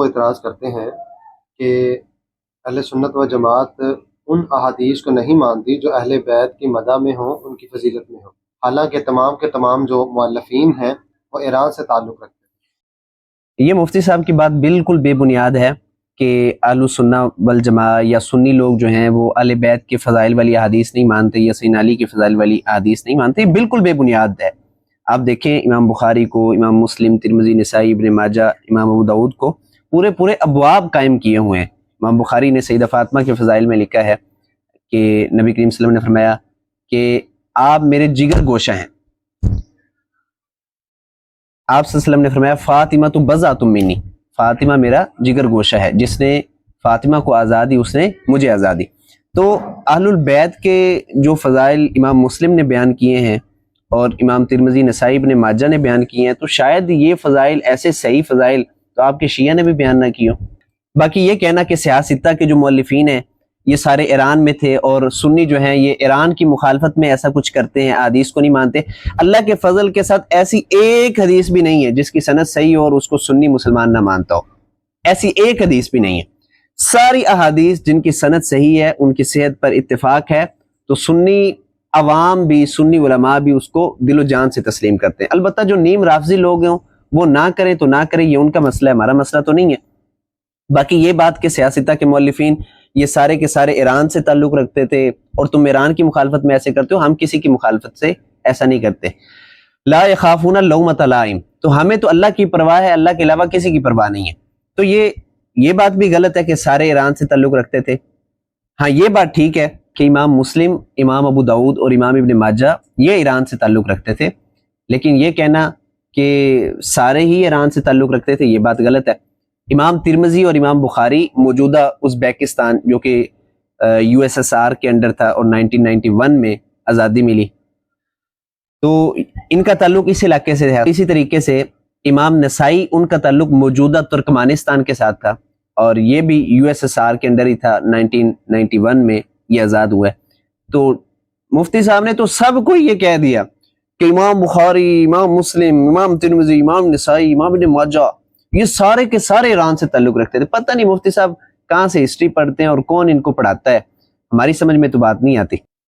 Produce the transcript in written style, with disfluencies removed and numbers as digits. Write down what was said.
وہ اعتراض کرتے ہیں کہ اہل سنت و جماعت ان احادیث کو نہیں مانتی جو اہل بیت کی مدح میں ہوں، ان کی فضیلت میں ہوں، حالانکہ تمام کے تمام جو مؤلفین ہیں وہ ایران سے تعلق رکھتے ہیں۔ یہ مفتی صاحب کی بات بالکل بے بنیاد ہے کہ اہل سنہ والجماعہ یا سنی لوگ جو ہیں وہ اہل بیت کے فضائل والی احادیث نہیں مانتے یا سیدنا علی کے فضائل والی احادیث نہیں مانتے، یہ بالکل بے بنیاد ہے۔ آپ دیکھیں امام بخاری کو، امام مسلم، ترمذی، نسائی، ابن ماجہ، امام ابو داؤد کو پورے ابواب قائم کیے ہوئے ہیں۔ امام بخاری نے سیدہ فاطمہ کے فضائل میں لکھا ہے کہ نبی کریم صلی اللہ علیہ وسلم نے فرمایا کہ آپ میرے جگر گوشہ ہیں۔ آپ صلی اللہ علیہ وسلم نے فرمایا فاطمہ تو بضعۃ منی، فاطمہ میرا جگر گوشہ ہے، جس نے فاطمہ کو آزادی اس نے مجھے آزادی۔ تو اہل البیت کے جو فضائل امام مسلم نے بیان کیے ہیں اور امام ترمذی، نسائی، ابن ماجہ نے بیان کیے ہیں، تو شاید یہ فضائل ایسے صحیح فضائل تو آپ کے شیعہ نے بھی بیان نہ کیے ہوں۔ باقی یہ کہنا کہ سیاستہ کے جو مؤلفین ہیں یہ سارے ایران میں تھے اور سنی جو ہیں یہ ایران کی مخالفت میں ایسا کچھ کرتے ہیں، حدیث کو نہیں مانتے، اللہ کے فضل کے ساتھ ایسی ایک حدیث بھی نہیں ہے جس کی سند صحیح ہو اور اس کو سنی مسلمان نہ مانتا ہو، ایسی ایک حدیث بھی نہیں ہے۔ ساری احادیث جن کی سند صحیح ہے، ان کی صحت پر اتفاق ہے، تو سنی عوام بھی، سنی علماء بھی اس کو دل و جان سے تسلیم کرتے ہیں۔ البتہ جو نیم رافضی لوگ ہیں وہ نہ کریں تو نہ کریں، یہ ان کا مسئلہ ہے، ہمارا مسئلہ تو نہیں ہے۔ باقی یہ بات کہ سیاستہ کے مؤلفین یہ سارے کے سارے ایران سے تعلق رکھتے تھے اور تم ایران کی مخالفت میں ایسے کرتے ہو، ہم کسی کی مخالفت سے ایسا نہیں کرتے۔ لا یخافون لومۃ لائم، تو ہمیں تو اللہ کی پرواہ ہے، اللہ کے علاوہ کسی کی پرواہ نہیں ہے۔ تو یہ بات بھی غلط ہے کہ سارے ایران سے تعلق رکھتے تھے۔ ہاں یہ بات ٹھیک ہے کہ امام مسلم، امام ابو داؤد اور امام ابن ماجہ یہ ایران سے تعلق رکھتے تھے، لیکن یہ کہنا کہ سارے ہی ایران سے تعلق رکھتے تھے یہ بات غلط ہے۔ امام ترمذی اور امام بخاری موجودہ ازبیکستان جو کہ یو ایس ایس آر کے انڈر تھا اور 1991 میں آزادی ملی، تو ان کا تعلق اس علاقے سے ہے۔ اسی طریقے سے امام نسائی، ان کا تعلق موجودہ ترکمانستان کے ساتھ تھا اور یہ بھی یو ایس ایس آر کے انڈر ہی تھا، 1991 میں یہ آزاد ہوا ہے۔ تو مفتی صاحب نے تو سب کو یہ کہہ دیا کہ امام بخاری، امام مسلم، امام ترمذی، امام نسائی، امام ابن ماجہ یہ سارے کے سارے ایران سے تعلق رکھتے تھے۔ پتہ نہیں مفتی صاحب کہاں سے ہسٹری پڑھتے ہیں اور کون ان کو پڑھاتا ہے، ہماری سمجھ میں تو بات نہیں آتی۔